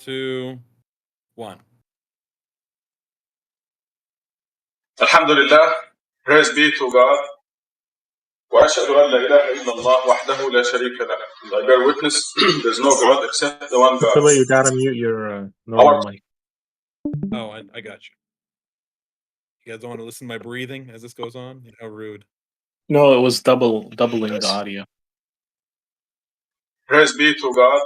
2, 1. Alhamdulillah, praise be to God. وأشهد أن لا إله إلا الله وحده لا شريك له. I bear witness, there's no God except the one God. You gotta mute your normal mic. Oh, I got you. You guys don't want to listen to my breathing as this goes on? How rude. No, it was doubling the audio. Praise be to God.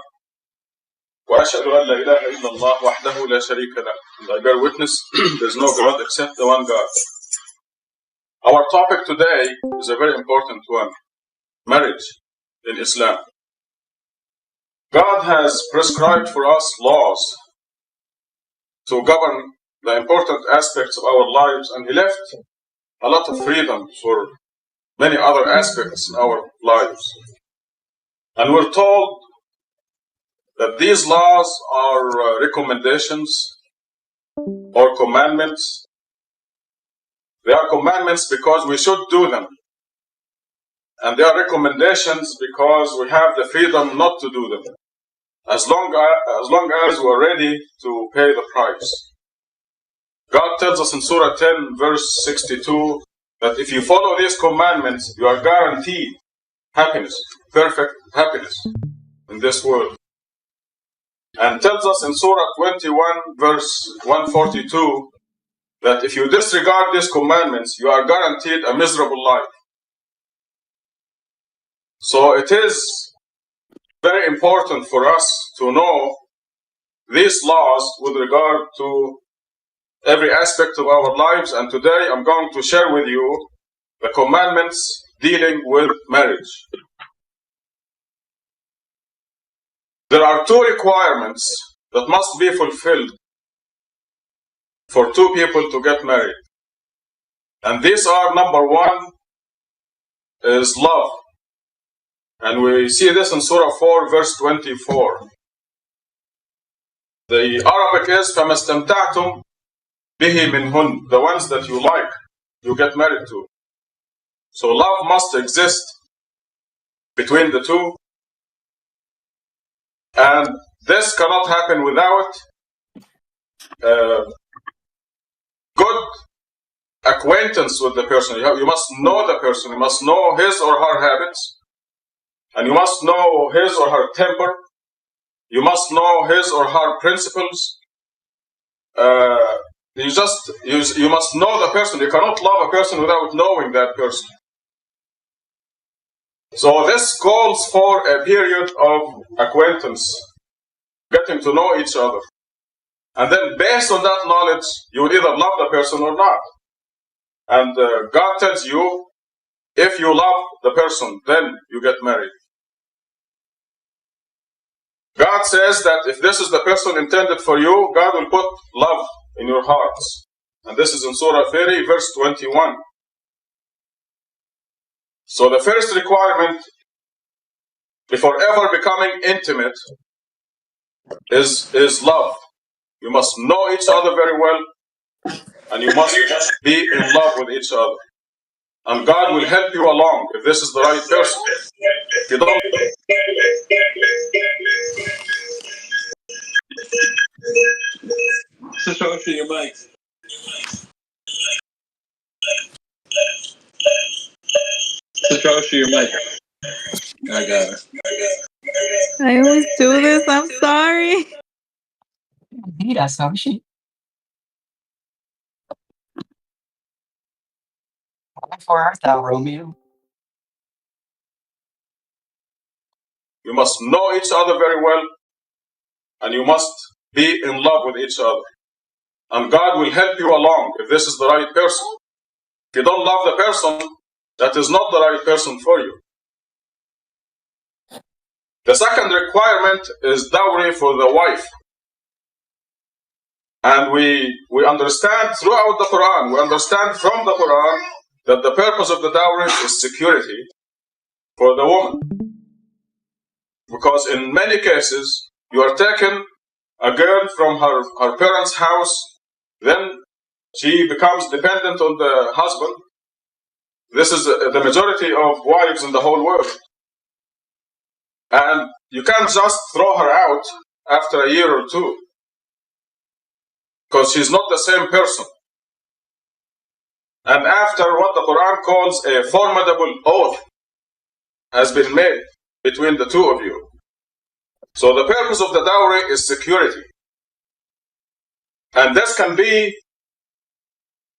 وأشهد أن لا إله إلا الله وحده لا شريك له. I bear witness, there's no God except the one God. Our topic today is a very important one: marriage in Islam. God has prescribed for us laws to govern the important aspects of our lives, and He left a lot of freedom for many other aspects in our lives. And we're told that these laws are recommendations or commandments. They are commandments because we should do them. And they are recommendations because we have the freedom not to do them, as long as we're ready to pay the price. God tells us in Surah 10, verse 62, that if you follow these commandments, you are guaranteed happiness, perfect happiness in this world. And tells us in Surah 21, verse 142, that if you disregard these commandments, you are guaranteed a miserable life. So it is very important for us to know these laws with regard to every aspect of our lives. And today I'm going to share with you the commandments dealing with marriage. There are two requirements that must be fulfilled for two people to get married. And these are: number one is love. And we see this in Surah 4, verse 24. The Arabic is فَمَا اسْتَمْتَعْتُمْ بِهِ مِنْهُنْ. The ones that you like, you get married to. So love must exist between the two. And this cannot happen without good acquaintance with the person. You must know the person. You must know his or her habits. And you must know his or her temper. You must know his or her principles. You must know the person. You cannot love a person without knowing that person. So this calls for a period of acquaintance, getting to know each other. And then based on that knowledge, you will either love the person or not. And God tells you, if you love the person, then you get married. God says that if this is the person intended for you, God will put love in your hearts. And this is in Surah 30, verse 21. So the first requirement before ever becoming intimate is love. You must know each other very well, and you must be in love with each other. And God will help you along if this is the right person. If you don't, Show your mic. Show your mic. I got it. I always do this. I'm sorry. Mira, sabe she? For art thou, Romeo? you must know each other very well, and you must be in love with each other. And God will help you along if this is the right person. If you don't love the person, that is not the right person for you. The second requirement is dowry for the wife. And we understand throughout the Quran, we understand from the Quran that the purpose of the dowry is security for the woman. Because in many cases, you are taking a girl from her parents' house, then she becomes dependent on the husband. This is the majority of wives in the whole world. And you can't just throw her out after a year or two. because she's not the same person. And after what the Quran calls a formidable oath has been made between the two of you. So the purpose of the dowry is security. And this can be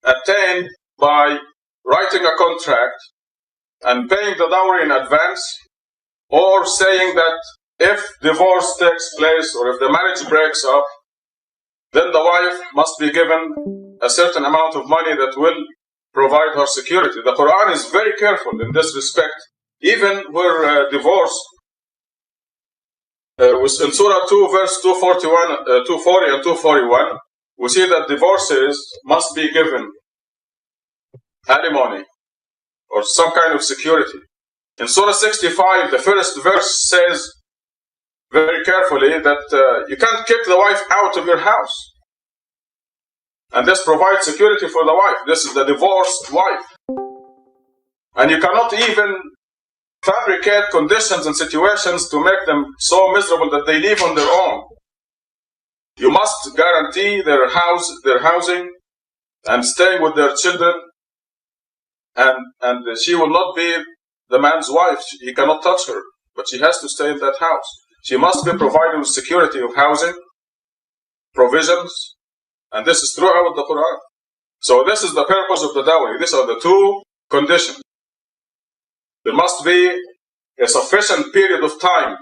obtained by writing a contract and paying the dowry in advance, or saying that if divorce takes place or if the marriage breaks up, then the wife must be given a certain amount of money that will provide her security. The Quran is very careful in this respect. Even where divorce, in Surah 2, verse 240 and 241, we see that divorces must be given alimony or some kind of security. In Surah 65, the first verse says very carefully that you can't kick the wife out of your house. And this provides security for the wife. This is the divorced wife. And you cannot even fabricate conditions and situations to make them so miserable that they live on their own. You must guarantee their housing and staying with their children. And she will not be the man's wife. He cannot touch her, but she has to stay in that house. She must be provided with security of housing, provisions, and this is throughout the Quran. So this is the purpose of the dowry. These are the two conditions. There must be a sufficient period of time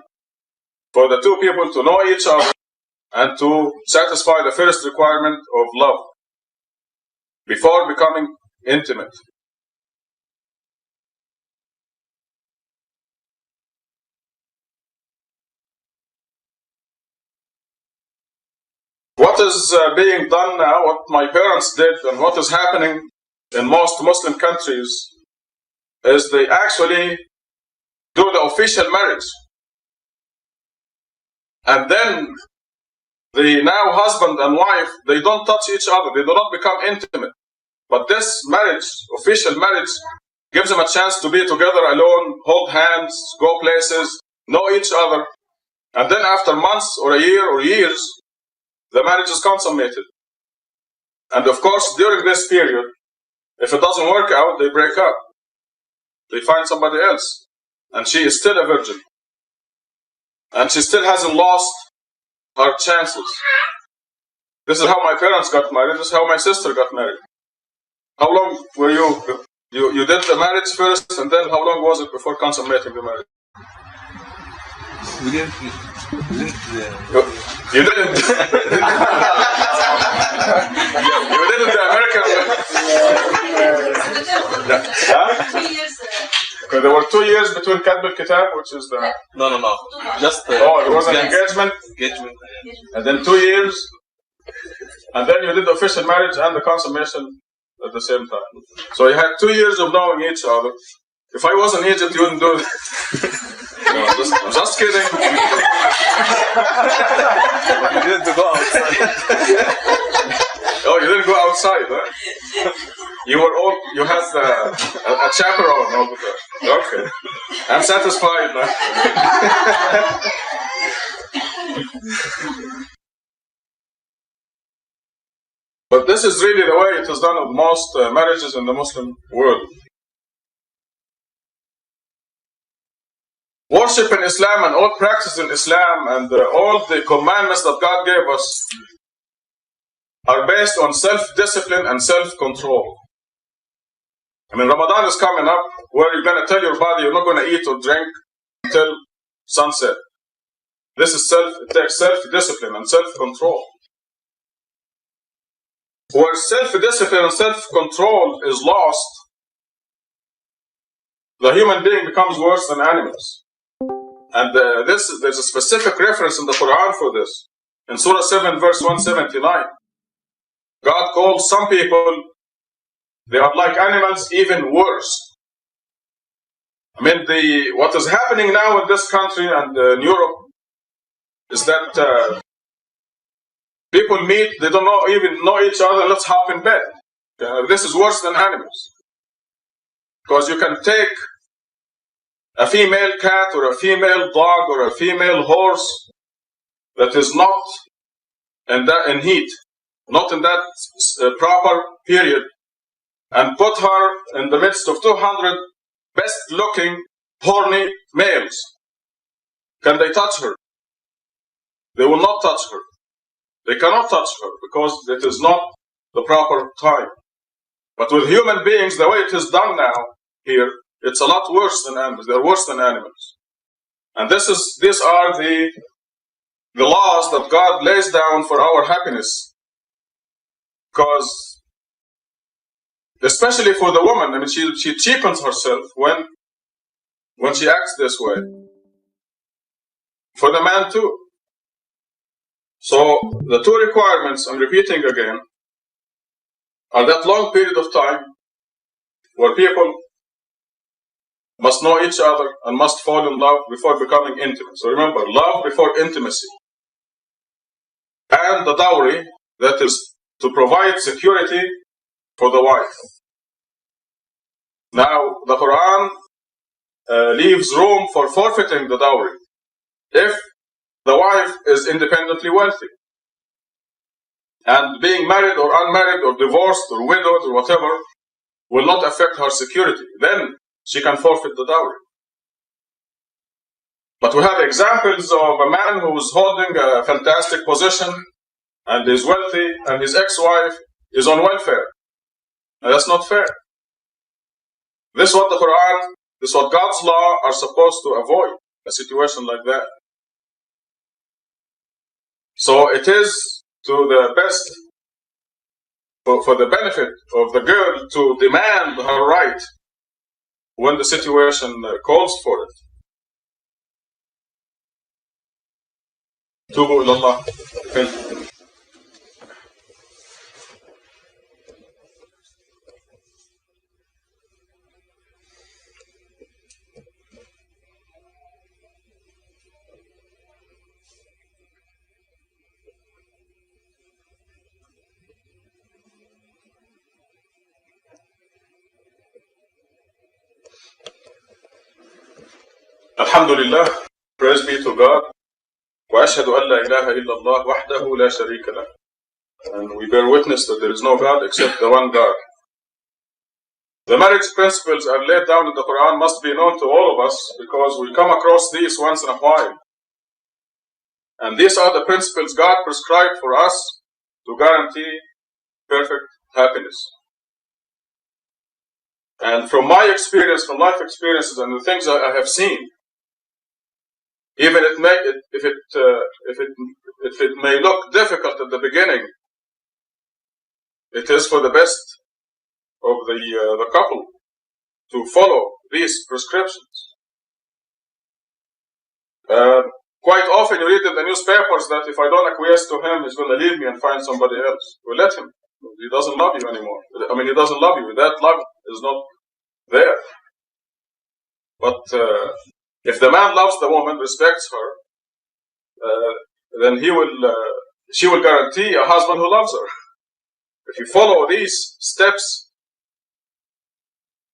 for the two people to know each other and to satisfy the first requirement of love before becoming intimate. What is being done now, what my parents did, and what is happening in most Muslim countries is they actually do the official marriage. And then the now husband and wife, they don't touch each other. They do not become intimate. But this marriage, official marriage, gives them a chance to be together alone, hold hands, go places, know each other. And then after months or a year or years, the marriage is consummated. And of course, during this period, if it doesn't work out, they break up. They find somebody else. And she is still a virgin. And she still hasn't lost her chances. This is how my parents got married. This is how my sister got married. How long were you? You did the marriage first, and then how long was it before consummating the marriage? We didn't. You didn't. You didn't the American way. Huh? 'Cause there were 2 years between Katb al-Kitab, which is the... No. Just it was an engagement. Engagement. And then 2 years. And then you did the official marriage and the consummation at the same time. So you had 2 years of knowing each other. If I was in Egypt, you wouldn't do it. No, just kidding. You didn't go outside. Oh, you didn't go outside, huh? You had a chaperone over there. Okay. I'm satisfied now. But this is really the way it is done with most marriages in the Muslim world. Worship in Islam and all practice in Islam and all the commandments that God gave us are based on self-discipline and self-control. I mean, Ramadan is coming up where you're going to tell your body you're not going to eat or drink until sunset. It takes self-discipline and self-control. Where self-discipline and self-control is lost, the human being becomes worse than animals. And there's a specific reference in the Quran for this. In Surah 7, verse 179, God calls some people, they are like animals, even worse. I mean, what is happening now in this country and in Europe is that people meet, they don't even know each other, let's hop in bed. This is worse than animals. Because you can take a female cat or a female dog or a female horse that is not in heat, not in that proper period, and put her in the midst of 200 best-looking, horny males, can they touch her? They will not touch her. They cannot touch her because it is not the proper time. But with human beings, the way it is done now here, it's a lot worse than animals. They're worse than animals. And these are the laws that God lays down for our happiness. Because, especially for the woman, I mean, she cheapens herself when she acts this way. For the man too. So the two requirements, I'm repeating again, are that long period of time where people must know each other and must fall in love before becoming intimate. So remember, love before intimacy. And the dowry, that is to provide security for the wife. Now, the Quran leaves room for forfeiting the dowry if the wife is independently wealthy. And being married or unmarried or divorced or widowed or whatever will not affect her security. Then she can forfeit the dowry. But we have examples of a man who is holding a fantastic position and is wealthy and his ex-wife is on welfare. And that's not fair. This is what the Quran, this is what God's law are supposed to avoid, a situation like that. So it is to the best, for the benefit of the girl to demand her right when the situation calls for it. Tubu ilallah. Alhamdulillah, praise be to God. وأشهد أن لا إله إلا الله وحده لا شريك له. And we bear witness that there is no God except the one God. The marriage principles are laid down in the Quran must be known to all of us because we come across these once in a while. And these are the principles God prescribed for us to guarantee perfect happiness. And from my experience, from life experiences and the things I have seen, even if it may look difficult at the beginning, it is for the best of the couple to follow these prescriptions. Quite often you read in the newspapers that if I don't acquiesce to him, he's going to leave me and find somebody else. Well, let him. He doesn't love you anymore. I mean, he doesn't love you. That love is not there. But if the man loves the woman, respects her, then she will guarantee a husband who loves her. If you follow these steps,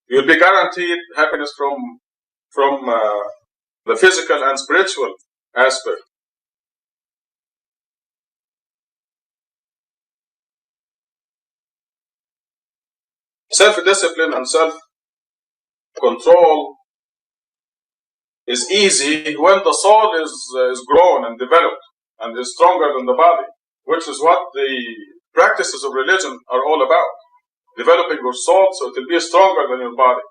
you'll be guaranteed happiness from the physical and spiritual aspect. Self-discipline and self-control is easy when the soul is grown and developed and is stronger than the body, which is what the practices of religion are all about. Developing your soul so it will be stronger than your body.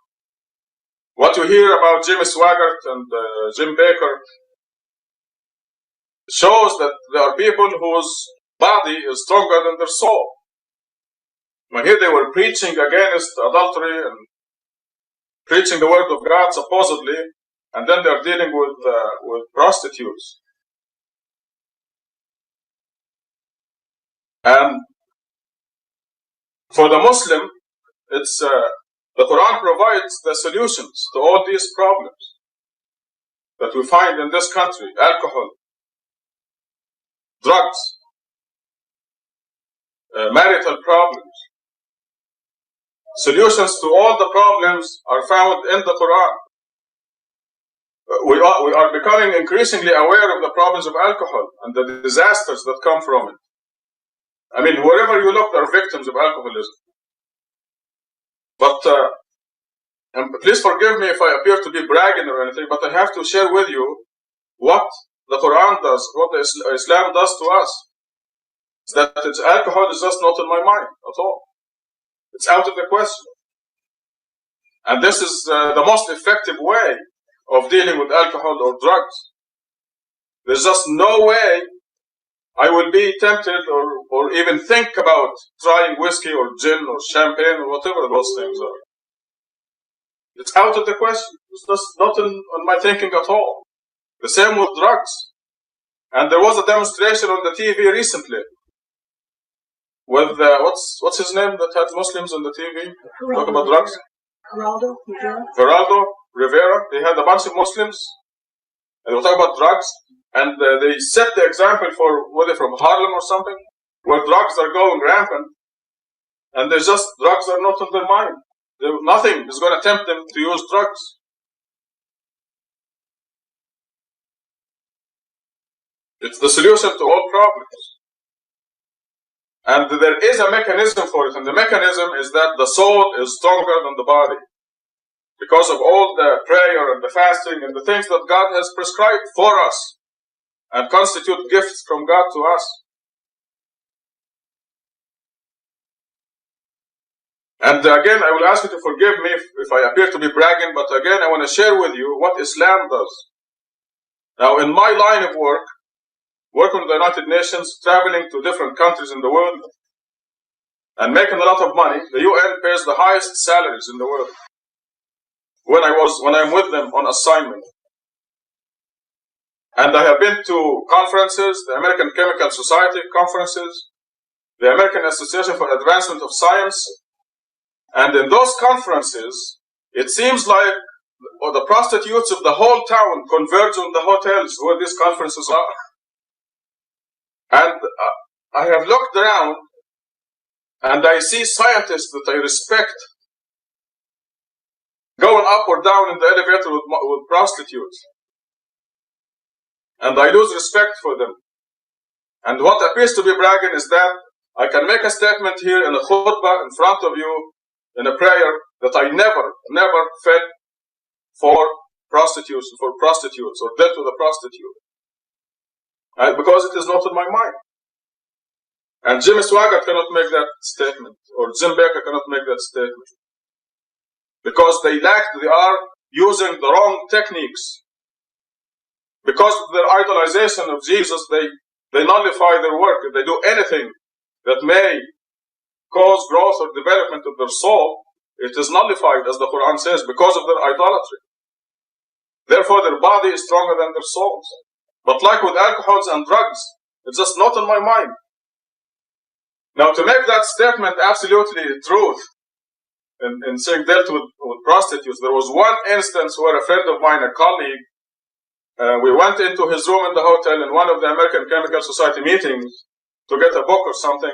What you hear about Jimmy Swaggart and Jim Baker shows that there are people whose body is stronger than their soul. When here they were preaching against adultery and preaching the word of God supposedly, and then they're dealing with prostitutes. And for the Muslim, it's the Quran provides the solutions to all these problems that we find in this country: alcohol, drugs, marital problems. Solutions to all the problems are found in the Quran. We are becoming increasingly aware of the problems of alcohol and the disasters that come from it. I mean, wherever you look, there are victims of alcoholism. But please forgive me if I appear to be bragging or anything, but I have to share with you what the Quran does, what the Islam does to us. That alcohol is just not in my mind at all. It's out of the question. And this is the most effective way of dealing with alcohol or drugs. There's just no way I will be tempted or even think about trying whiskey or gin or champagne or whatever those things are. It's out of the question. It's just not in my thinking at all. The same with drugs. And there was a demonstration on the TV recently with what's his name that had Muslims on the TV talk about drugs? Geraldo Rivera. They had a bunch of Muslims and they were talking about drugs, and they set the example for whether from Harlem or something, where drugs are going rampant, and there's just drugs are not in their mind. Nothing is going to tempt them to use drugs. It's the solution to all problems. And there is a mechanism for it, and the mechanism is that the soul is stronger than the body. Because of all the prayer and the fasting and the things that God has prescribed for us and constitute gifts from God to us. And again, I will ask you to forgive me if I appear to be bragging, but again, I want to share with you what Islam does. Now, in my line of work, working with the United Nations, traveling to different countries in the world, and making a lot of money, the UN pays the highest salaries in the world. When I'm with them on assignment. And I have been to conferences, the American Chemical Society conferences, the American Association for Advancement of Science, and in those conferences, it seems like the prostitutes of the whole town converge on the hotels where these conferences are. And I have looked around and I see scientists that I respect going up or down in the elevator with prostitutes. And I lose respect for them. And what appears to be bragging is that I can make a statement here in a khutbah in front of you in a prayer that I never fed for prostitutes or dealt with a prostitute. Because it is not in my mind. And Jimmy Swaggart cannot make that statement, or Jim Baker cannot make that statement. Because they are using the wrong techniques. Because of their idolization of Jesus, they nullify their work. If they do anything that may cause growth or development of their soul, it is nullified, as the Quran says, because of their idolatry. Therefore, their body is stronger than their souls. But like with alcohols and drugs, it's just not in my mind. Now, to make that statement absolutely truth, in saying dealt with prostitutes, there was one instance where a friend of mine, a colleague, we went into his room in the hotel in one of the American Chemical Society meetings to get a book or something,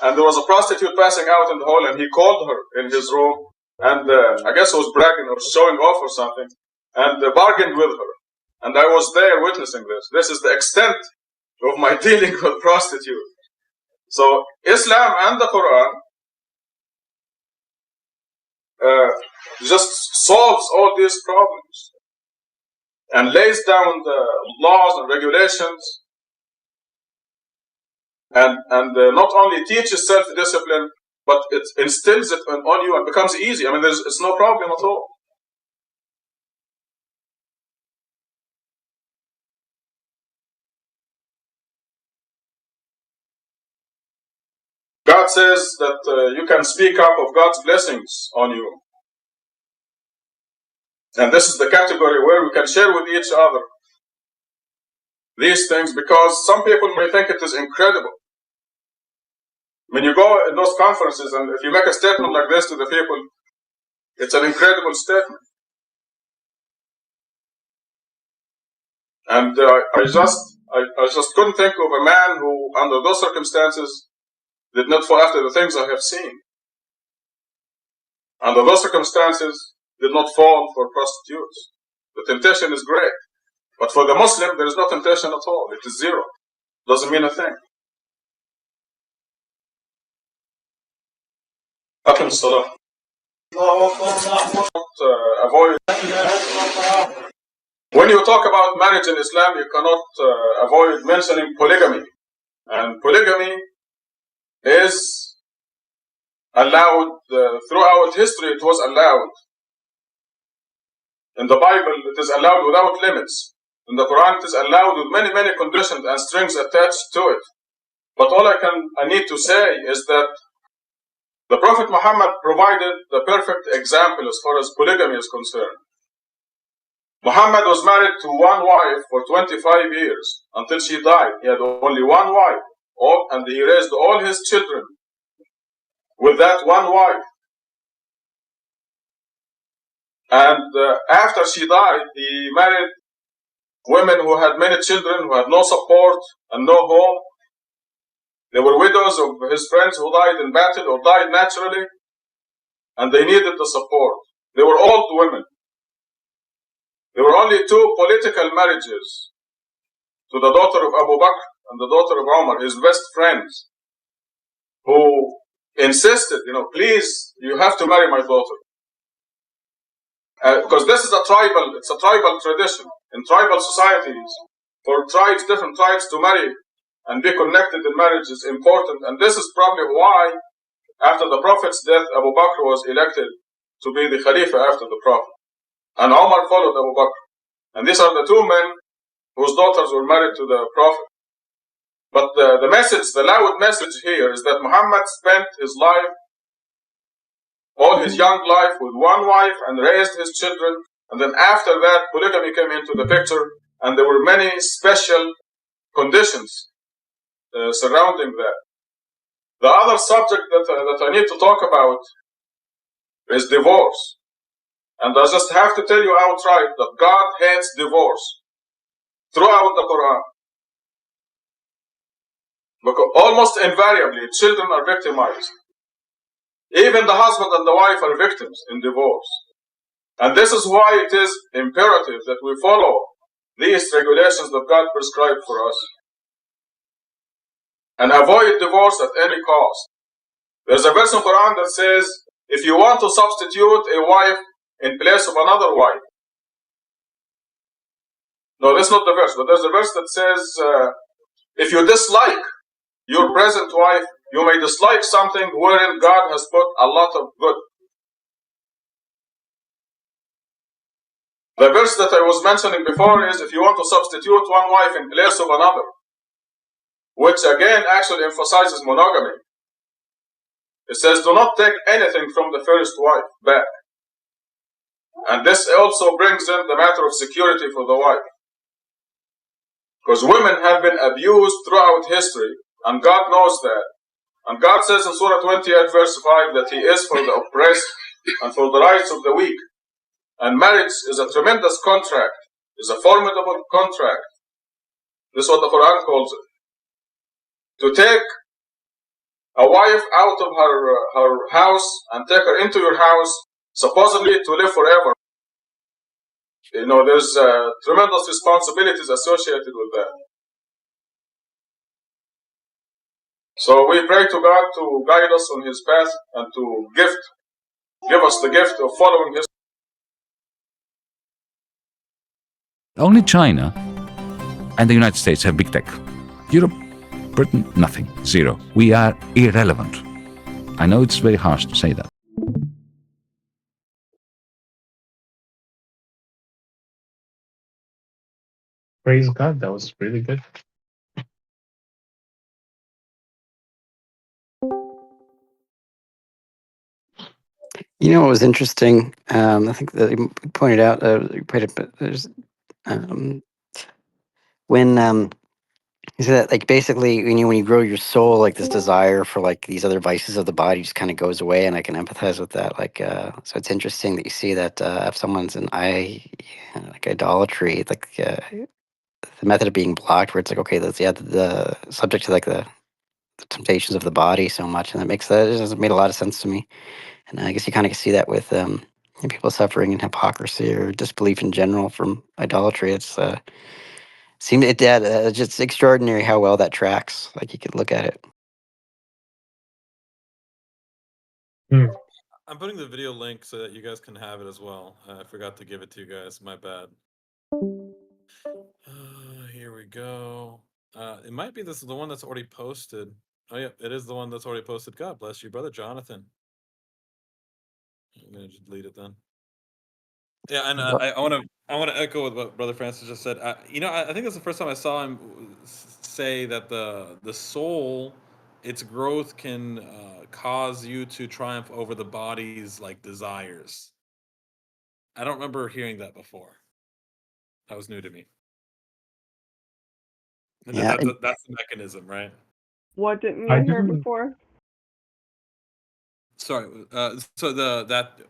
and there was a prostitute passing out in the hall, and he called her in his room, and I guess he was bragging or showing off or something, and bargained with her. And I was there witnessing this. This is the extent of my dealing with prostitutes. So Islam and the Quran just solves all these problems and lays down the laws and regulations and not only teaches self-discipline, but it instills it on you and becomes easy. I mean, it's no problem at all. God says that you can speak up of God's blessings on you. And this is the category where we can share with each other these things, because some people may think it is incredible. When you go in those conferences and if you make a statement like this to the people, it's an incredible statement. And I just couldn't think of a man who, under those circumstances, did not fall after the things I have seen. Under those circumstances, did not fall for prostitutes. The temptation is great. But for the Muslim, there is no temptation at all. It is zero. Doesn't mean a thing. أقم الصلاة. Avoid. When you talk about marriage in Islam, you cannot avoid mentioning polygamy. And polygamy is allowed throughout history. It was allowed. In the Bible, it is allowed without limits. In the Quran, it is allowed with many, many conditions and strings attached to it. But all I need to say is that the Prophet Muhammad provided the perfect example as far as polygamy is concerned. Muhammad was married to one wife for 25 years until she died. He had only one wife, and he raised all his children with that one wife. And after she died, he married women who had many children, who had no support and no home. They were widows of his friends who died in battle or died naturally, and they needed the support. They were old women. There were only two political marriages, to the daughter of Abu Bakr and the daughter of Umar, his best friends, who insisted, please, you have to marry my daughter. Because this is it's a tribal tradition. In tribal societies, for different tribes to marry and be connected in marriage is important. And this is probably why, after the Prophet's death, Abu Bakr was elected to be the Khalifa after the Prophet. And Umar followed Abu Bakr. And these are the two men whose daughters were married to the Prophet. But the message, the loud message here is that Muhammad spent his life, all his young life, with one wife and raised his children. And then after that, polygamy came into the picture, and there were many special conditions surrounding that. The other subject that I need to talk about is divorce. And I just have to tell you outright that God hates divorce throughout the Quran. Because almost invariably, children are victimized. Even the husband and the wife are victims in divorce. And this is why it is imperative that we follow these regulations that God prescribed for us and avoid divorce at any cost. There's a verse in Quran that says, if you want to substitute a wife in place of another wife. No, that's not the verse, but there's a verse that says, if you dislike your present wife, you may dislike something wherein God has put a lot of good. The verse that I was mentioning before is, if you want to substitute one wife in place of another, which again actually emphasizes monogamy. It says, do not take anything from the first wife back. And this also brings in the matter of security for the wife. Because women have been abused throughout history, and God knows that. And God says in Surah 28 verse 5 that He is for the oppressed and for the rights of the weak. And marriage is a tremendous contract, is a formidable contract. This is what the Quran calls it. To take a wife out of her house and take her into your house, supposedly to live forever. There's tremendous responsibilities associated with that. So we pray to God to guide us on His path and to give us the gift of following His. Only China and the United States have big tech. Europe, Britain, nothing. Zero. We are irrelevant. I know it's very harsh to say that. Praise God, that was really good. What was interesting? I think that you pointed out, there's when you said that, like, basically, when you grow your soul, like, this desire for, like, these other vices of the body just kind of goes away, and I can empathize with that. Like, so it's interesting that you see that if someone's like idolatry, like the method of being blocked, where it's like, okay, that's the subject to like the temptations of the body so much, and it just made a lot of sense to me. And I guess you kind of see that with people suffering in hypocrisy or disbelief in general from idolatry. It's just extraordinary how well that tracks. Like, you could look at it. Hmm. I'm putting the video link so that you guys can have it as well. I forgot to give it to you guys. My bad. Here we go. It might be the one that's already posted. Oh yeah, it is the one that's already posted. God bless you, brother Jonathan. I'm gonna just delete it then. Yeah, and I want to echo what Brother Francis just said. I think it's the first time I saw him say that the soul, its growth can cause you to triumph over the body's like desires. I don't remember hearing that before. That was new to me. And Yeah, that's the mechanism, right? What didn't I you hear didn't. before? Sorry. So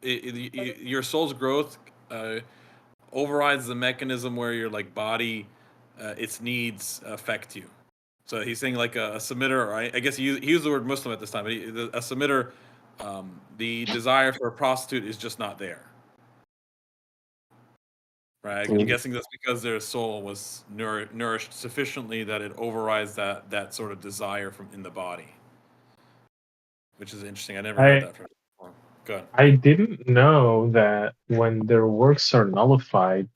your soul's growth overrides the mechanism where your like body, its needs affect you. So he's saying like a submitter, or I guess he used the word Muslim at this time, but a submitter, the desire for a prostitute is just not there, right? I'm guessing that's because their soul was nourished sufficiently that it overrides that sort of desire from in the body, which is interesting. I never heard I that from before. Good. I didn't know that when their works are nullified,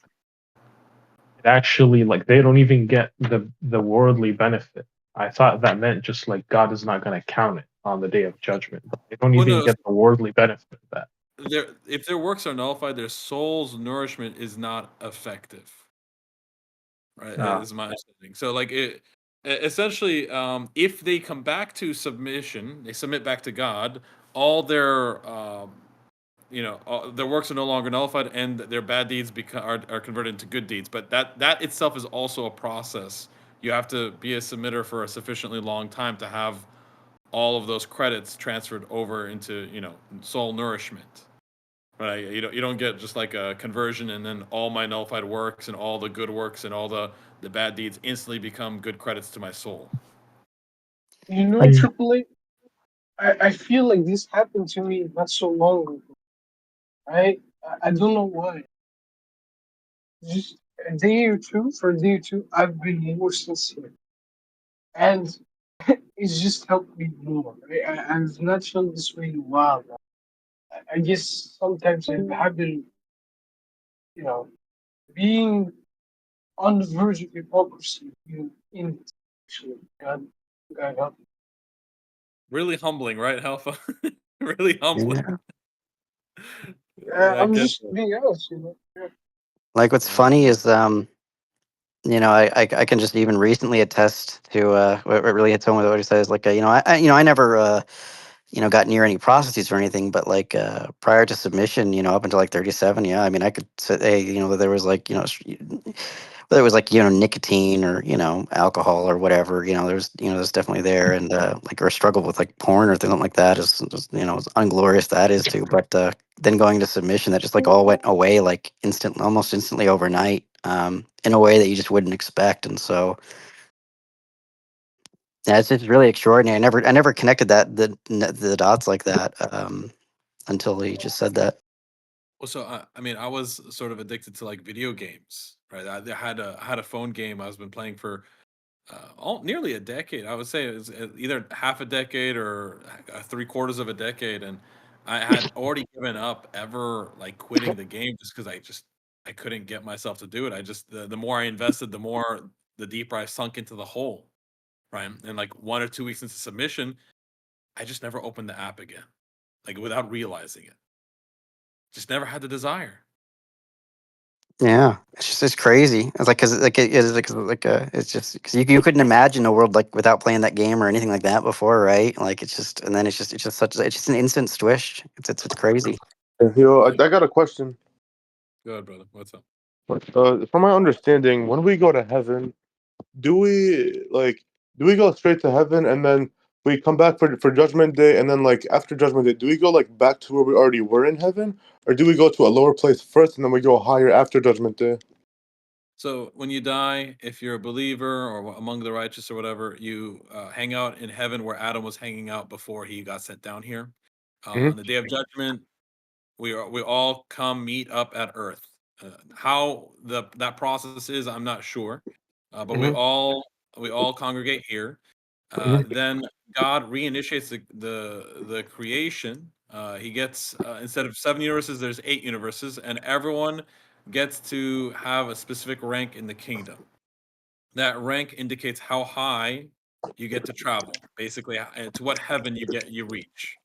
it actually like they don't even get the worldly benefit. I thought that meant just like God is not going to count it on the day of judgment. They don't Well, even no, get the worldly benefit of that. if their works are nullified, their soul's nourishment is not effective. Right, Ah, is my understanding. So, like, essentially, if they come back to submission, they submit back to God, all their, all, their works are no longer nullified, and their bad deeds are converted into good deeds. But that itself is also a process. You have to be a submitter for a sufficiently long time to have all of those credits transferred over into, soul nourishment. Right, you don't get just like a conversion and then all my nullified works and all the good works and all the bad deeds instantly become good credits to my soul. You know, mm, Triple A, I feel like this happened to me not so long ago. Right? I don't know why. Just a day or two, for a day or two, I've been more sincere. And it's just helped me more. Right? I've not felt this way in a while. I guess sometimes I have been, you know, being on the verge of hypocrisy, in it, actually. God help me. Really humbling, right, Alpha? Really humbling. yeah. Yeah, I I'm get just that. being honest. Yeah. Like what's Yeah. funny is I can just even recently attest to what really hits home with what he says. Like I never got near any prostitutes or anything, but like prior to submission, up until like 37, yeah, I mean I could say that there was like whether it was like nicotine or alcohol or whatever, there's definitely there, and like or struggle with like porn or something like that is just as unglorious that is too, but then going to submission, that just like all went away like almost instantly overnight, in a way that you just wouldn't expect, and so yeah, it's just really extraordinary. I never connected the dots like that, until he just said that. Well, so I mean, I was sort of addicted to like video games, right? I had a phone game I was been playing for nearly a decade. I would say it was either half a decade or three quarters of a decade, and I had already given up ever like quitting the game just because I couldn't get myself to do it. I just the more I invested, the deeper I sunk into the hole, right? And like 1 or 2 weeks into submission, I just never opened the app again, like without realizing it. Just never had the desire. Yeah, it's crazy. It's like because like it's just because you couldn't imagine a world like without playing that game or anything like that before, right? Like it's just and then it's just an instant switch. It's crazy. Yo, Yeah. I got a question. Go ahead, brother. What's up? From my understanding, when we go to heaven, do we do we go straight to heaven and then we come back for Judgment Day, and then like after Judgment Day, do we go like back to where we already were in heaven, or do we go to a lower place first and then we go higher after Judgment Day? So when you die, if you're a believer or among the righteous or whatever, you hang out in heaven where Adam was hanging out before he got sent down here. On the day of judgment, we all come meet up at Earth. How that process is, I'm not sure, but we Mm-hmm. all congregate here. Mm-hmm. Then God reinitiates the creation He gets instead of 7 universes, there's 8 universes, and everyone gets to have a specific rank in the kingdom. That rank indicates how high you get to travel. Basically, to what heaven you reach.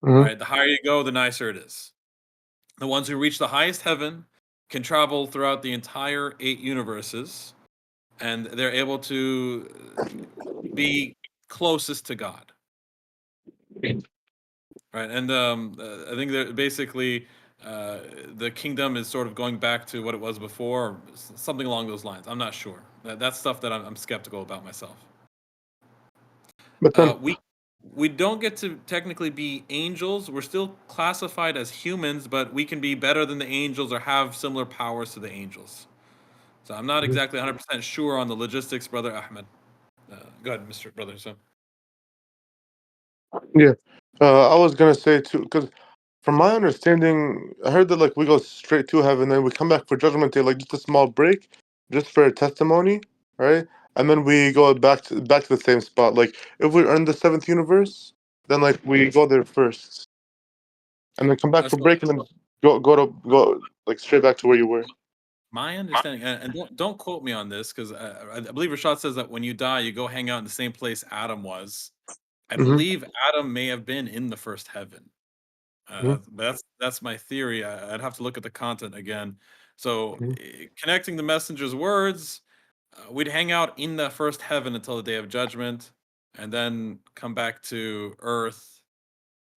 Mhm. Right, the higher you go, the nicer it is. The ones who reach the highest heaven can travel throughout the entire 8 universes, and they're able to be closest to God. Right, and I think that basically uh, the kingdom is sort of going back to what it was before, or something along those lines. I'm not sure. That's stuff that I'm skeptical about myself. But then, We don't get to technically be angels. We're still classified as humans, but we can be better than the angels or have similar powers to the angels. So I'm not exactly 100% sure on the logistics, brother Ahmed. Go ahead, Mr. Brother. So yeah, I was gonna say too, because from my understanding, I heard that like we go straight to heaven, then we come back for judgment day, like just a small break, just for a testimony, right? And then we go back to the same spot. Like if we earn the seventh universe, then like we go there first, and then come back for so break, and then go like straight back to where you were. my understanding, and don't quote me on this, because I believe Rashad says that when you die, you go hang out in the same place Adam was. I Mm-hmm. believe Adam may have been in the first heaven. But that's my theory. I'd have to look at the content again. So Mm-hmm. connecting the messenger's words, we'd hang out in the first heaven until the day of judgment, and then come back to Earth.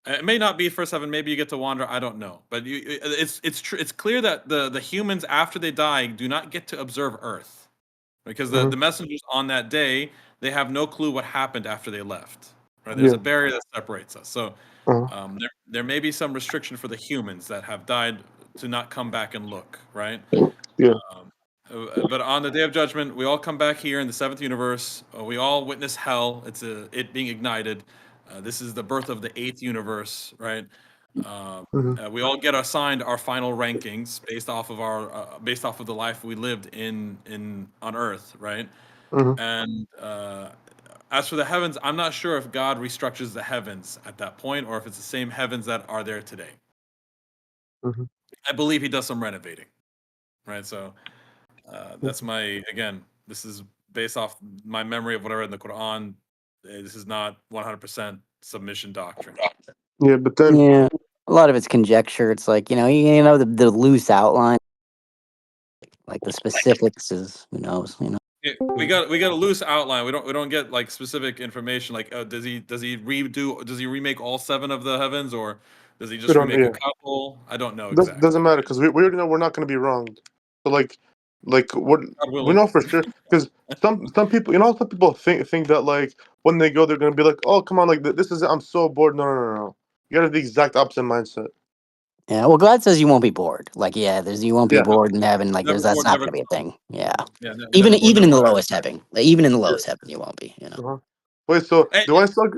It may not be first heaven. Maybe you get to wander. I don't know. But it's clear that the humans after they die do not get to observe Earth, because the Mm-hmm. messengers on that day, they have no clue what happened after they left. Right? There's Yeah. a barrier that separates us. So Uh-huh. there may be some restriction for the humans that have died to not come back and look, right? Yeah. But on the day of judgment, we all come back here in the seventh universe. We all witness hell. It being ignited. This is the birth of the eighth universe, right? Mm-hmm. We all get assigned our final rankings based off of the life we lived in on Earth, right? Mm-hmm. And as for the heavens, I'm not sure if God restructures the heavens at that point, or if it's the same heavens that are there today. Mm-hmm. I believe He does some renovating, right? So that's my again. This is based off my memory of what I read in the Quran. This is not 100% submission doctrine. Yeah, but then Yeah, a lot of it's conjecture. It's like you know the loose outline, like the specifics is who knows. Yeah, we got a loose outline. We don't get like specific information. Like, does he remake all seven of the heavens, or does he we just don't. remake a Yeah, couple? I don't know doesn't exactly. matter because we already know we're not going to be wronged. So like what God we willing. know for sure because some people some people think that like when they go they're going to be like, oh come on, like this is it, I'm so bored. No. You got to have the exact opposite mindset. Yeah, well, God says you won't be bored. Like, yeah, you won't be Yeah. bored in heaven. Like, Never that's bored, not never going to be a tired. thing. Yeah, Yeah, even never bored, even never in the tired. lowest heaven, like, even in the Yeah. lowest heaven, you won't be. Uh-huh. Wait, so Hey, do I still?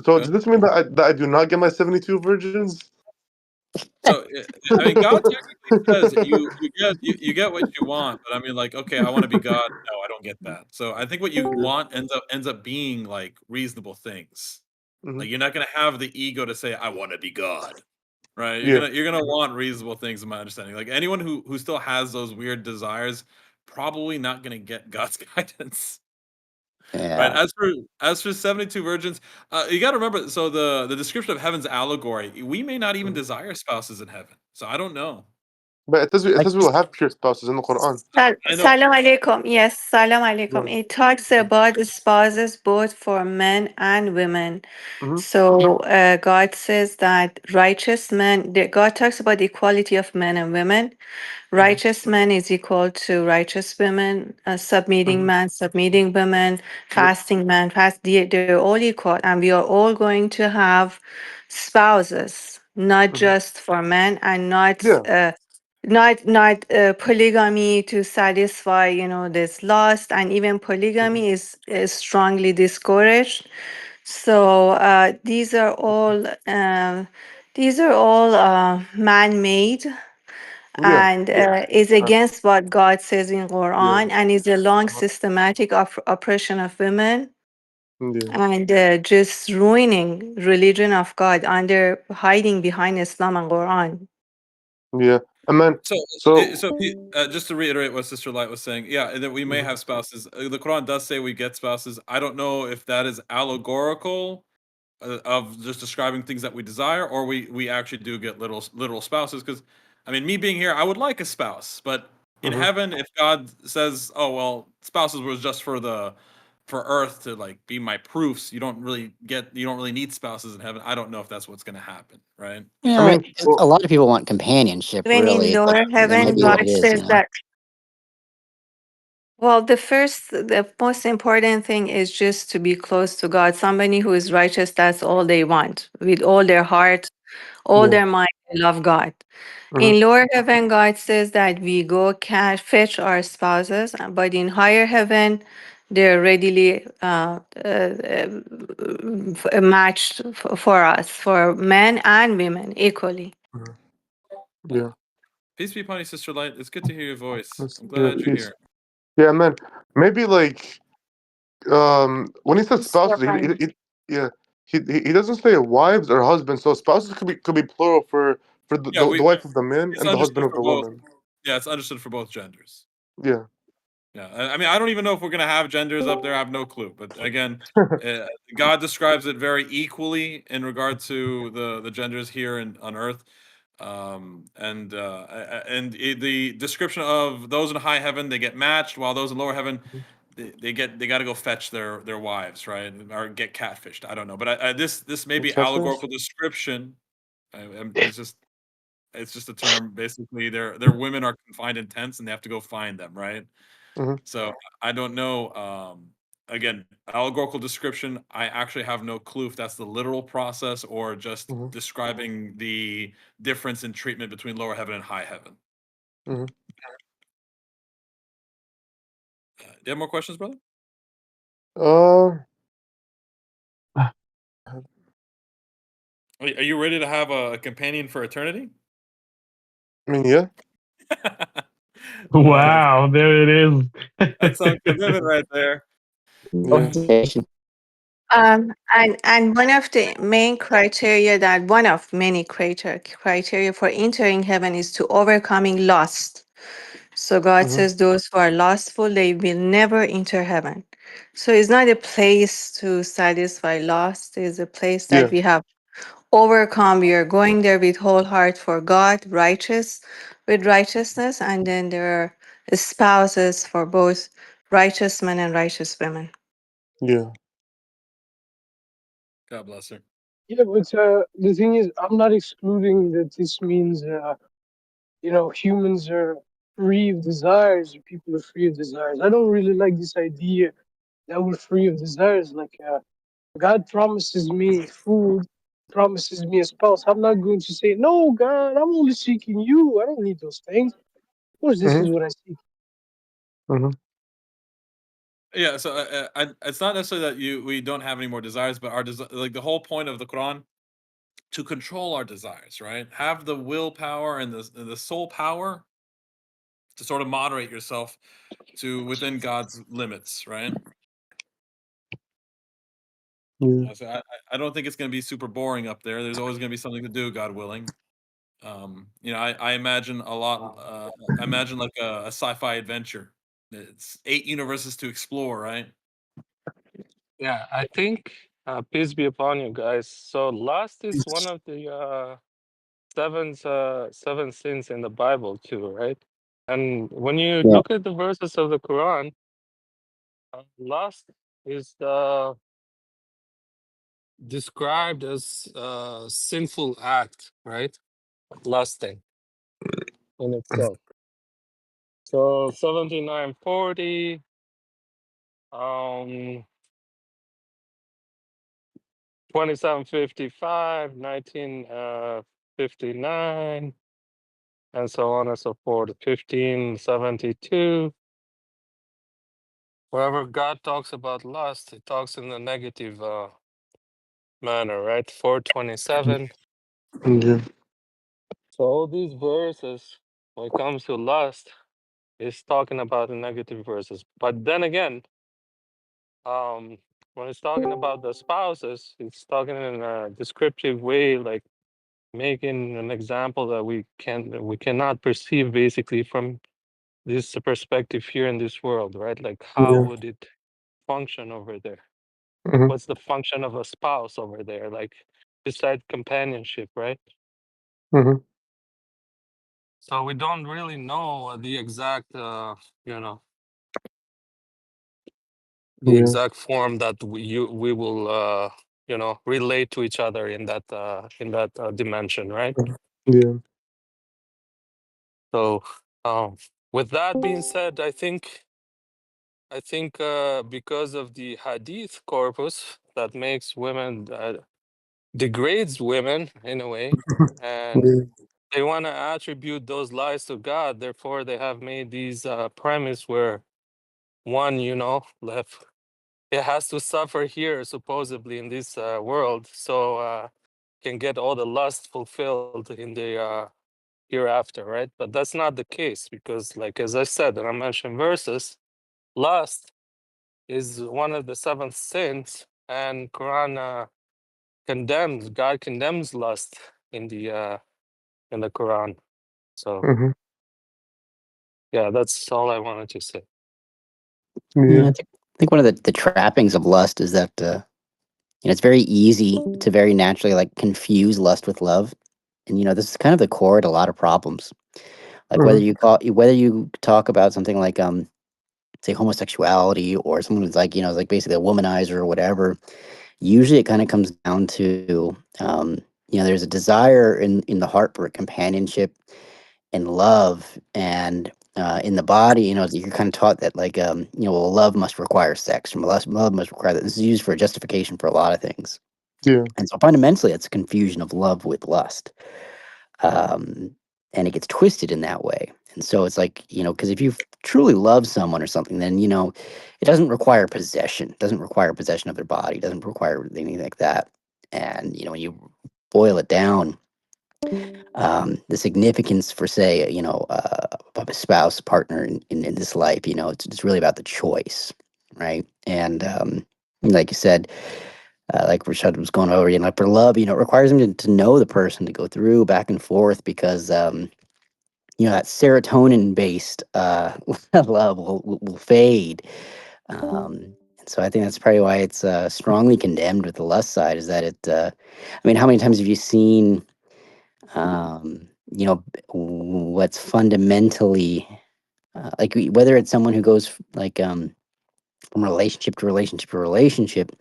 So does good. this mean that I do not get my 72 virgins? So I mean, God technically says that you get what you want, but I mean, like, okay, I want to be God. No, I don't get that. So I think what you Yeah. want ends up being like reasonable things. Hmm. Like, you're not gonna have the ego to say, I want to be God. Right? You're Yeah. gonna you're gonna want reasonable things, in my understanding. Like, anyone who still has those weird desires, probably not gonna get God's guidance. Right. Yeah. As for 72 virgins, you got to remember. So the description of heaven's allegory. We may not even Mhm. desire spouses in heaven. So I don't know. But it Like, says we will have pure spouses in the Quran. I know. Salam alaikum. Yes, salam alaikum. Yeah. It talks about spouses both for men and women. Mm-hmm. So God says that righteous men, God talks about the equality of men and women. Mm-hmm. Righteous man is equal to righteous women, submitting Mm-hmm. man, submitting women, Yep. fasting man, they're all equal. And we are all going to have spouses, not Mm-hmm. just for men and not. Yeah. Not polygamy to satisfy this lust, and even Mm-hmm. polygamy is strongly discouraged. So these are all man-made, Yeah. and is Uh, against what God says in yeah. Quran, and is a long Uh-huh. systematic oppression of women. Yeah. and just ruining religion of God under hiding behind Islam and Quran. Yeah. And then So, so just to reiterate what Sister Light was saying, yeah, that we may Mhm. have spouses. The Quran does say we get spouses. I don't know if that is allegorical of just describing things that we desire, or we actually do get literal spouses. Because, I mean, me being here, I would like a spouse, but in Mhm. heaven, if God says, "Oh well, spouses was just for Earth to like be my proofs," you don't really need spouses in heaven. I don't know if that's what's going to happen, right? You I know, mean, a well, lot of people want companionship. Even in Really, lower that might heaven, be yeah. what God it is. says You know. that, well, the most important thing is just to be close to God. Somebody who is righteous, that's all they want. With all their heart, all Yeah. their mind, they love God. Mhm. In lower heaven, God says that we go fetch our spouses, but in higher heaven, they're readily matched for us, for men and women equally. Mhm. Uh, Yeah. Peace be upon you, Sister Light. It's good to hear your voice. I'm Yeah, glad you're peace. here. Yeah, and then maybe like when he says Peace be spouses, upon you. yeah, he doesn't say wives or husbands. So spouses could be plural for Yeah, the wife of the man it's and the understood husband of for the both. woman. Yeah, it's understood for both genders. Yeah. Yeah, I mean, I don't even know if we're gonna have genders up there. I have no clue. But again, God describes it very equally in regard to the genders here on Earth, the description of those in high heaven, they get matched, while those in lower heaven, they got to go fetch their wives, right, or get catfished. I don't know, but this may be Catfish? allegorical description. It's just a term. Basically, their women are confined in tents, and they have to go find them, right? Mhm. So I don't know. Again, allegorical description. I actually have no clue if that's the literal process or just Mhm. describing the difference in treatment between lower heaven and high heaven. Mhm. Do you have more questions, brother? Uh, Are you ready to have a companion for eternity? I mean, yeah. Uh, Wow, there it that's some is. commitment right there. Yeah. And one of the main criteria that one of many criteria for entering heaven is to overcoming lust. So God Mhm. says those who are lustful, they will never enter heaven. So it's not a place to satisfy lust, it's a place that Yeah. we have overcome. We are going there with whole heart for God, righteous with righteousness, and then there are spouses for both righteous men and righteous women. Yeah. God bless her. Yeah, but the thing is, I'm not excluding that this means, humans are free of desires, or people are free of desires. I don't really like this idea that we're free of desires. Like, God promises me food, promises me a spouse. I'm not going to say, no, God, I'm only seeking you. I don't need those things. Of course, this Mhm. is what I seek. Mhm. Yeah, so it's not necessarily that we don't have any more desires, but like the whole point of the Quran to control our desires, right? Have the willpower and the soul power to sort of moderate yourself to within God's limits, right? Yeah. So I don't think it's going to be super boring up there. There's always going to be something to do, God willing. I imagine a lot. I imagine like a sci-fi adventure. It's 8 universes to explore, right? Yeah, I think peace be upon you guys. So lust is one of the seven sins in the Bible too, right? And when you Yeah. look at the verses of the Quran, lust is described as a sinful act, right? Lusting in itself. So 7940, 2755, 1959, and so on and so forth. 1572. Wherever God talks about lust, it talks in a negative manner, right? 427. Yeah. So all these verses, when it comes to lust, is talking about the negative verses. But then again, um, when it's talking about the spouses, it's talking in a descriptive way, like making an example that we cannot perceive basically from this perspective here in this world, right? Like how Yeah. would it function over there? Hmm. What's the function of a spouse over there? Like beside companionship, right? Hmm. So we don't really know the exact, you know, the Yeah. exact form that we will, you know, relate to each other in that dimension, right? Yeah. So, with that being said, I think because of the hadith corpus that makes women degrades women in a way, and Yeah. they want to attribute those lies to God. Therefore, they have made these premise where one, you know, left it has to suffer here supposedly in this world, so can get all the lust fulfilled in the hereafter, right? But that's not the case because, like as I said, and I mentioned verses, lust is one of the seven sins, and Quran condemns God condemns lust in the Quran. So Hmm. yeah, that's all I wanted to say. Yeah. Yeah, I think one of the trappings of lust is that it's very easy to very naturally like confuse lust with love, and this is kind of the core to a lot of problems. Like Hmm. whether you talk about something like say homosexuality or someone who's like like basically a womanizer or whatever. Usually, it kind of comes down to there's a desire in the heart for companionship and love, and in the body, you're kind of taught that like well, love must require sex, and love must require that. This is used for justification for a lot of things, Yeah. and so fundamentally, it's a confusion of love with lust, um, and it gets twisted in that way. And so it's like because if you truly love someone or something, then it doesn't require possession, doesn't require possession of their body, doesn't require anything like that. And when you boil it down, the significance for say of a spouse partner in this life, it's really about the choice, right? And like you said, like Rashad was going over, for love, it requires him to know the person, to go through back and forth, because that serotonin based love will fade. And so I think that's probably why it's strongly condemned with the lust side, is that I mean, how many times have you seen what's fundamentally like whether it's someone who goes like from relationship to relationship to relationship,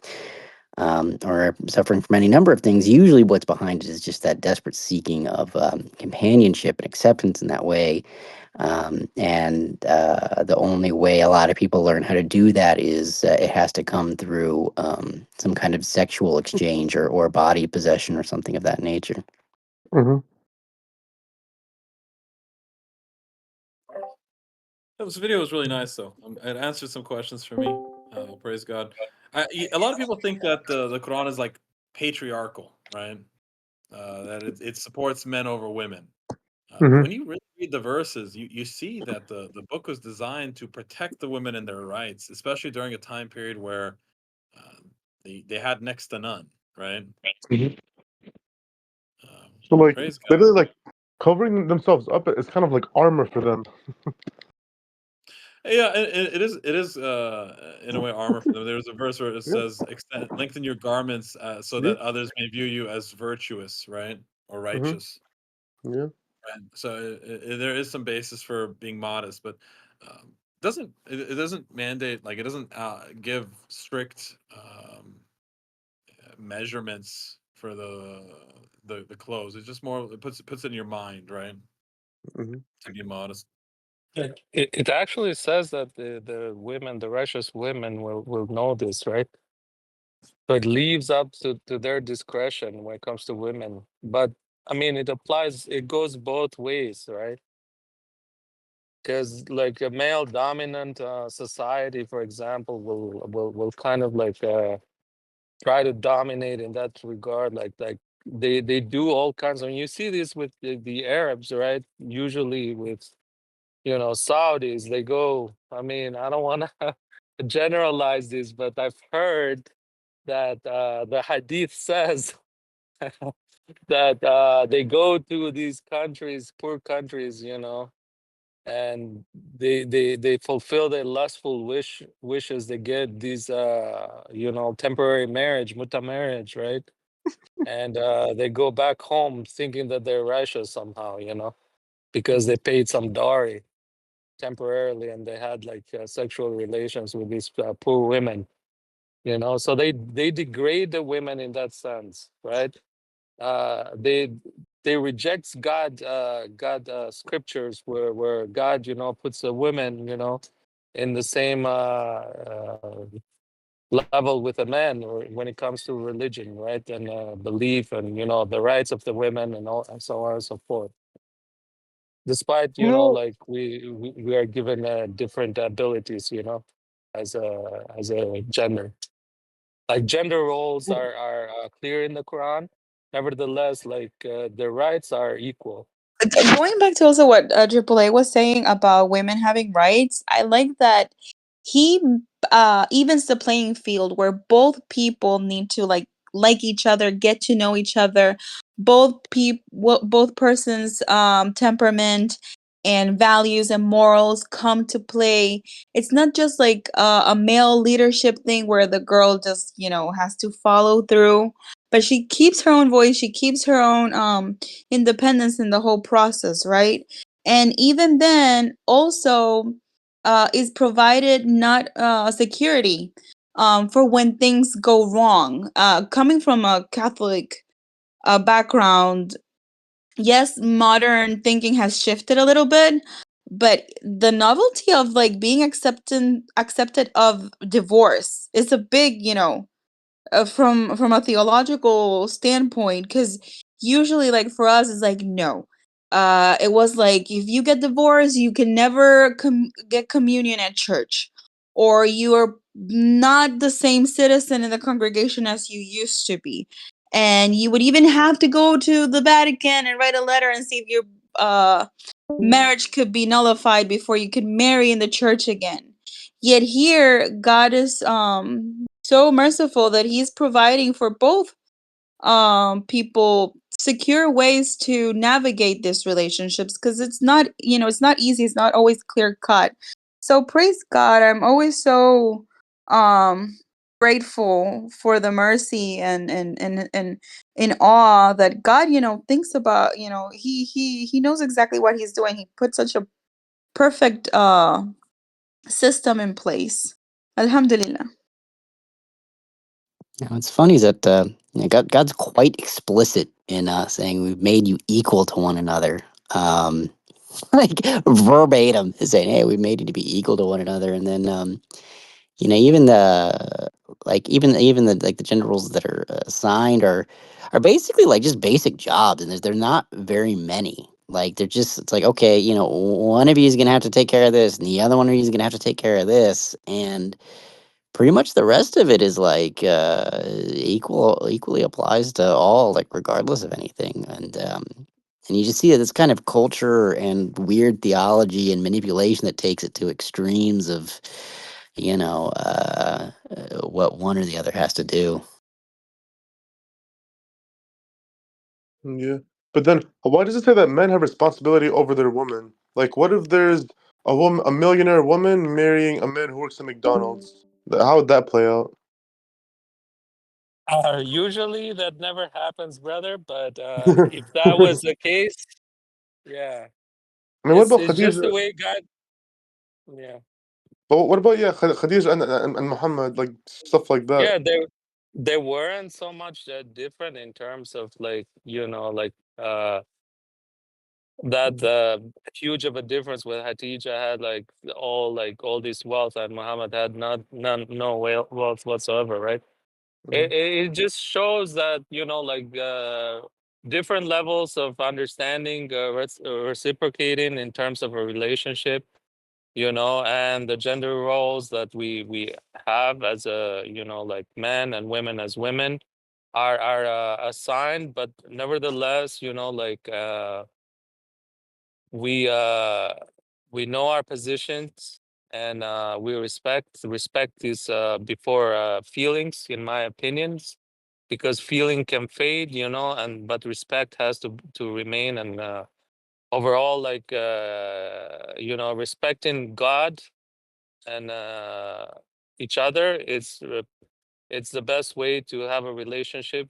or suffering from any number of things, usually what's behind it is just that desperate seeking of companionship and acceptance in that way. And the only way a lot of people learn how to do that is it has to come through some kind of sexual exchange, or body possession or something of that nature. Hmm. This video was really nice, though. It answered some questions for me. Praise God. A lot of people think that the Quran is like patriarchal, right? That it supports men over women. But Hmm. when you really read the verses, you see that the book was designed to protect the women and their rights, especially during a time period where uh, they had next to none, right? Hmm. Um, So like praise they God. really like covering themselves up is kind of like armor for them. Yeah, it is in a way armor for them. There's a verse where it Yeah. says, "Extend, lengthen your garments so Yeah. that others may view you as virtuous, right, or Hmm. righteous." Yeah. Right. So there is some basis for being modest, but it doesn't mandate, like it doesn't give strict measurements for the clothes. It's just more, it puts it in your mind, right, Hmm. to be modest. It actually says that the women, the righteous women, will know this, right? So it leaves up to their discretion when it comes to women. But I mean, it goes both ways, right? Because like a male dominant society, for example, will kind of like try to dominate in that regard. Like they do all kinds of. You see this with the Arabs, right? Usually with Saudis, they go. I mean, I don't want to generalize this, but I've heard that the hadith says that they go to these countries, poor countries, and they fulfill their lustful wishes. They get these temporary marriage, muta marriage, right? And they go back home thinking that they're righteous somehow, because they paid some dowry temporarily, and they had like sexual relations with these poor women. So they degrade the women in that sense, right? They rejects God scriptures where God puts the women in the same level with a man, or when it comes to religion, right? And belief, and the rights of the women, and all, and so on and so forth. Despite You know, like we are given different abilities, as a gender. Like gender roles are clear in the Quran. Nevertheless, like their rights are equal. Going back to also what AAA was saying about women having rights, I like that he evens the playing field where both people need to like each other, get to know each other. Both persons' temperament and values and morals come to play. It's not just like a male leadership thing where the girl just has to follow through, but she keeps her own voice. She keeps her own independence in the whole process, right? And even then, also is provided not security for when things go wrong. Coming from a Catholic background, yes, modern thinking has shifted a little bit, but the novelty of like being accepted of divorce is a big, from a theological standpoint, because usually like for us it's like no, it was like if you get divorced you can never get communion at church, or you are not the same citizen in the congregation as you used to be, and you would even have to go to the Vatican and write a letter and see if your uh marriage could be nullified before you could marry in the church again. Yet here, God is so merciful that He's providing for both people secure ways to navigate these relationships, because it's not easy, it's not always clear cut. So praise God. I'm always so um grateful for the mercy and in awe that God thinks about. He knows exactly what He's doing. He put such a perfect system in place. Alhamdulillah. What's funny is that God's quite explicit in saying we've made you equal to one another. Um, like verbatim saying, "Hey, we made you to be equal to one another," and then even the even the like the gender roles that are assigned are basically like just basic jobs, and they're not very many. Like they're just it's like okay, one of you is gonna have to take care of this, and the other one of you is gonna have to take care of this, and pretty much the rest of it is like equally applies to all, like regardless of anything, and you just see that this kind of culture and weird theology and manipulation that takes it to extremes of what one or the other has to do. Yeah. But then, why does it say that men have responsibility over their women? Like, what if there's a millionaire woman marrying a man who works at McDonald's? How would that play out? Usually that never happens, brother. But if that was the case, yeah, I mean, what it's about it's just the Khadija? way God. Yeah, But what about Khadija and Muhammad, like stuff like that? yeah, they weren't so much different in terms of like that huge of a difference with Hatija had like all this wealth, and Muhammad had no wealth whatsoever, right? Mhm. It just shows that different levels of understanding, reciprocating in terms of a relationship, and the gender roles that we have as a like men and women as women are assigned, but nevertheless we uh we know our positions, and we respect these before feelings, in my opinions, because feeling can fade, and but respect has to remain. And overall, like respecting God and each other, it's the best way to have a relationship,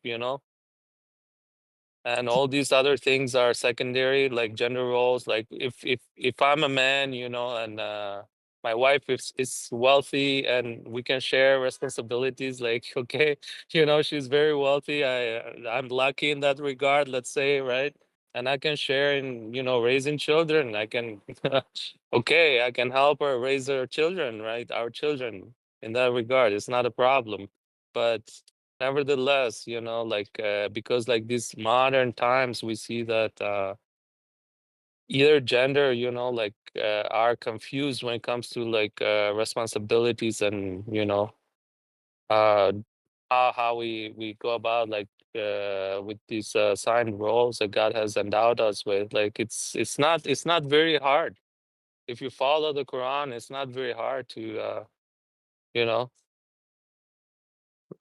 and all these other things are secondary, like gender roles. Like if I'm a man, and my wife is wealthy and we can share responsibilities, like okay, she's very wealthy, I'm lucky in that regard, let's say, right? And I can share in raising children. I can okay, I can help her raise her children, right? Our children, in that regard, it's not a problem. But nevertheless, like because like these modern times, we see that either gender, like are confused when it comes to like responsibilities, and uh how we go about, like with these assigned roles that God has endowed us with. Like it's not very hard. If you follow the Quran, it's not very hard to you know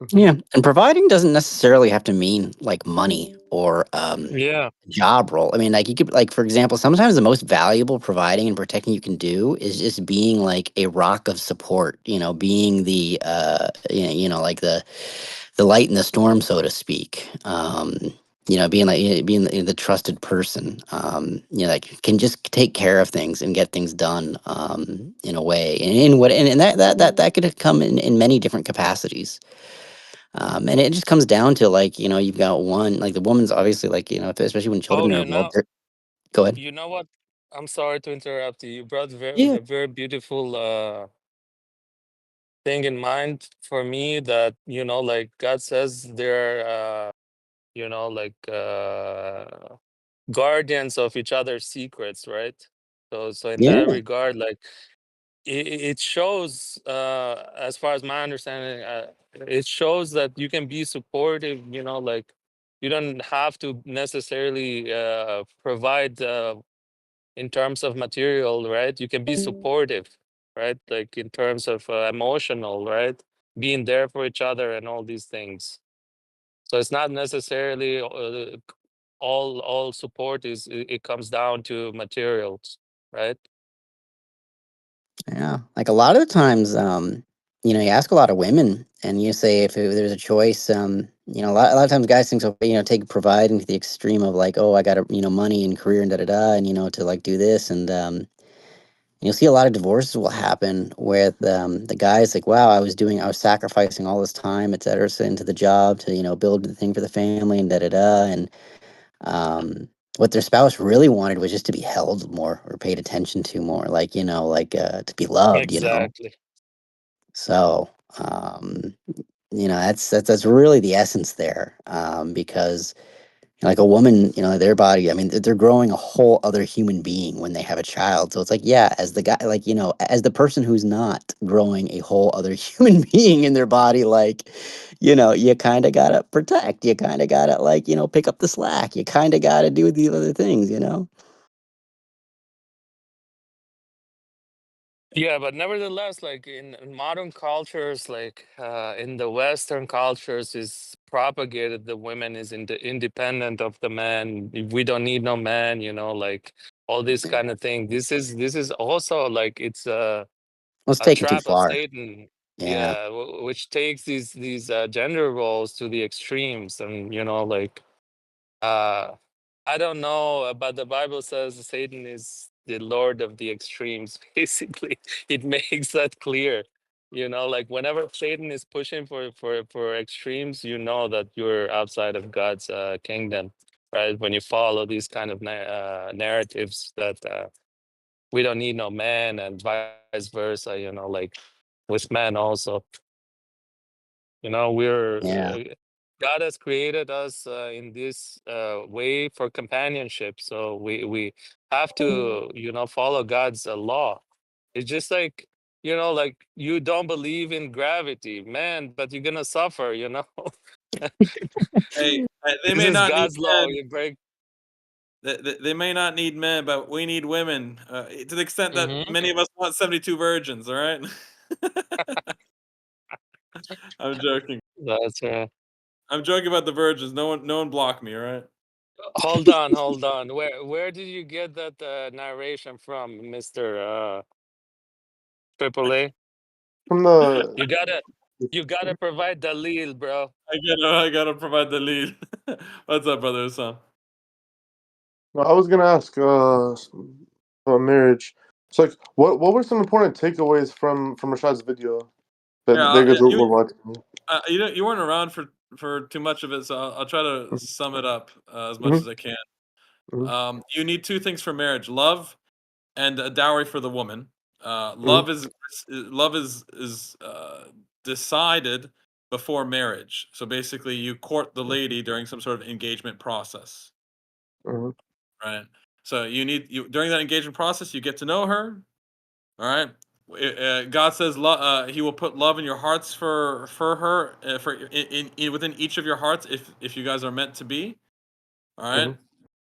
Mhm. Yeah, and providing doesn't necessarily have to mean like money or yeah, job role. I mean, like you could, like for example, sometimes the most valuable providing and protecting you can do is just being like a rock of support. Being the like the light in the storm, so to speak. Being like being the trusted person. Like can just take care of things and get things done. In a way, and in what, and that could come in many different capacities. And it just comes down to like, you've got one, like the woman's obviously like, especially when oh, children are involved. Go ahead. you know what, I'm sorry to interrupt you. You brought Yeah. a very beautiful thing in mind for me, that like God says they're like guardians of each other's secrets, right? So in that Yeah. regard, like it shows, as far as my understanding, it shows that you can be supportive, like you don't have to necessarily provide in terms of material, right? You can be supportive, right? Like in terms of emotional, right? Being there for each other and all these things. So it's not necessarily all support is it comes down to materials, right? Yeah. Like a lot of the times, you ask a lot of women and you say if there's a choice, a lot of times guys think so, take providing to the extreme of like, oh, I got money and career and da da da, and to like do this. And you'll see a lot of divorces will happen with the guys like, wow, I was sacrificing all this time, et cetera, into the job to, build the thing for the family and da da da. And what their spouse really wanted was just to be held more or paid attention to more, like, to be loved. Exactly. So, that's really the essence there, because like a woman, their body, I mean, they're growing a whole other human being when they have a child. So it's like, yeah, as the guy, like, as the person who's not growing a whole other human being in their body, like, you kind of gotta protect, you kind of gotta like, pick up the slack, you kind of gotta do these other things. Yeah, but nevertheless, like in modern cultures, like in the Western cultures, is propagated the women is independent of the man. We don't need no man, like all this kind of thing. This is also like it's Let's a take it too trap of far. Satan. Yeah. Yeah, which takes these gender roles to the extremes, and like uh I don't know, but the Bible says Satan is the Lord of the extremes. Basically, it makes that clear. Like whenever Satan is pushing for extremes, that you're outside of God's kingdom, right? When you follow these kind of narratives that we don't need no man, and vice versa. Like with men also. We're Yeah. God has created us in this way for companionship, so we have to follow God's law. It's just like like you don't believe in gravity, man, but you're gonna suffer. Hey, they This may is not need God's law. men. You break. They may not need men, but we need women. To the extent that Mm-hmm. many of us want 72 virgins. All right. I'm joking. That's I'm joking about the virgins. No one block me. All right. hold on, hold on. Where did you get that narration from, Mister Triple A? From the. You gotta provide the lead, bro. I gotta provide the lead. What's up, brother Sam? I was gonna ask about marriage. It's like what were some important takeaways from Rashad's video that Yeah, they guys were watching? you weren't around for too much of it, so I'll try to sum it up as much Mm-hmm. as I can. Mm-hmm. You need two things for marriage: love and a dowry for the woman. Mm-hmm. Love is decided before marriage. So basically, you court the lady during some sort of engagement process, Mm-hmm. right? So you during that engagement process, you get to know her. All right. God says He will put love in your hearts for her for in within each of your hearts if you guys are meant to be. All right. Mm-hmm.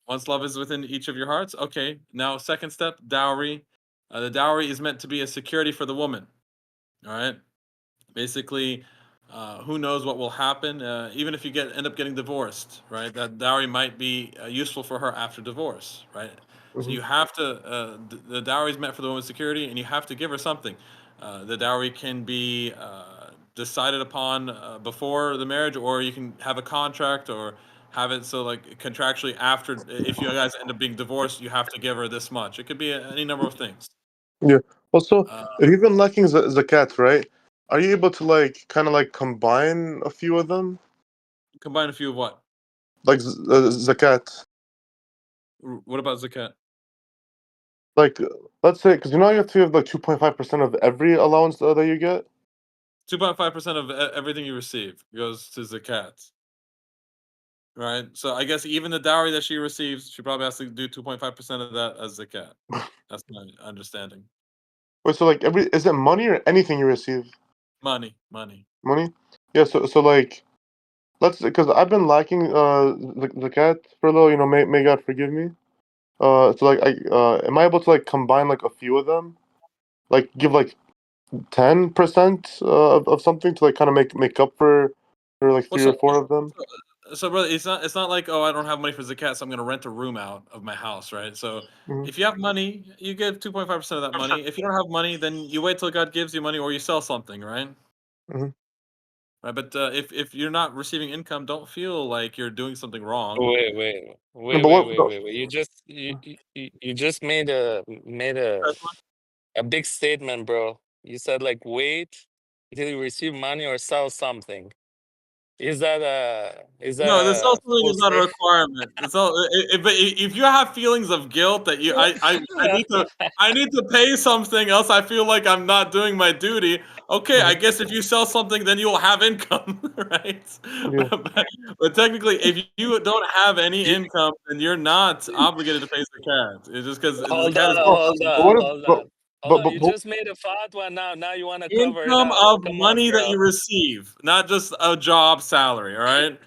Once love is within each of your hearts, okay. Now, second step, dowry. The dowry is meant to be a security for the woman. All right. Basically, who knows what will happen? Even if you end up getting divorced, right? That dowry might be useful for her after divorce, right? So Mm-hmm. you have to. The dowry is meant for the woman's security, and you have to give her something. The dowry can be decided upon before the marriage, or you can have a contract, or have it so like contractually after. If you guys end up being divorced, you have to give her this much. It could be any number of things. Yeah. Also, Uh, if you've been lacking zakat, right? Are you able to like kind of like combine a few of them, combine a few of what? like zakat? What about zakat? Like, let's say, because you know you have to have like 2.5% of every allowance that you get. 2.5% of everything you receive goes to zakat, right? So I guess even the dowry that she receives, she probably has to do 2.5% of that as zakat. That's my understanding. Wait, so like is it money or anything you receive? Money. Money? Yeah. So like, let's because I've been lacking zakat for a little. You know, may God forgive me. So like, I am I able to like combine like a few of them, like give like 10% of something to like kind of make up for like Well, three or four of them? so brother, it's not like, oh, I don't have money for zakat, so I'm gonna rent a room out of my house, right? So Mm-hmm. if you have money, you give 2.5% of that money. If you don't have money, then you wait till God gives you money, or you sell something, right? Mm-hmm. Right, but if you're not receiving income, don't feel like you're doing something wrong. Wait, wait, No, wait, but wait, what? wait, No, wait, wait. You just made a big statement, bro. You said like wait until you receive money or sell something. Is that No, the a self-healing full is not a statement? requirement. It's all but if you have feelings of guilt that I need to pay something else, I feel like I'm not doing my duty. Okay, I Mhm. guess if you sell something, then you'll have income, right? Yeah. But technically, if you don't have any income, then you're not obligated to pay zakat. It's just because Hold zakat on, is Oh, hold but on, what if? hold on, hold on. You But just made a fatwa now you want to cover it income up. of Come on, money that bro. you receive, not just a job salary. All right.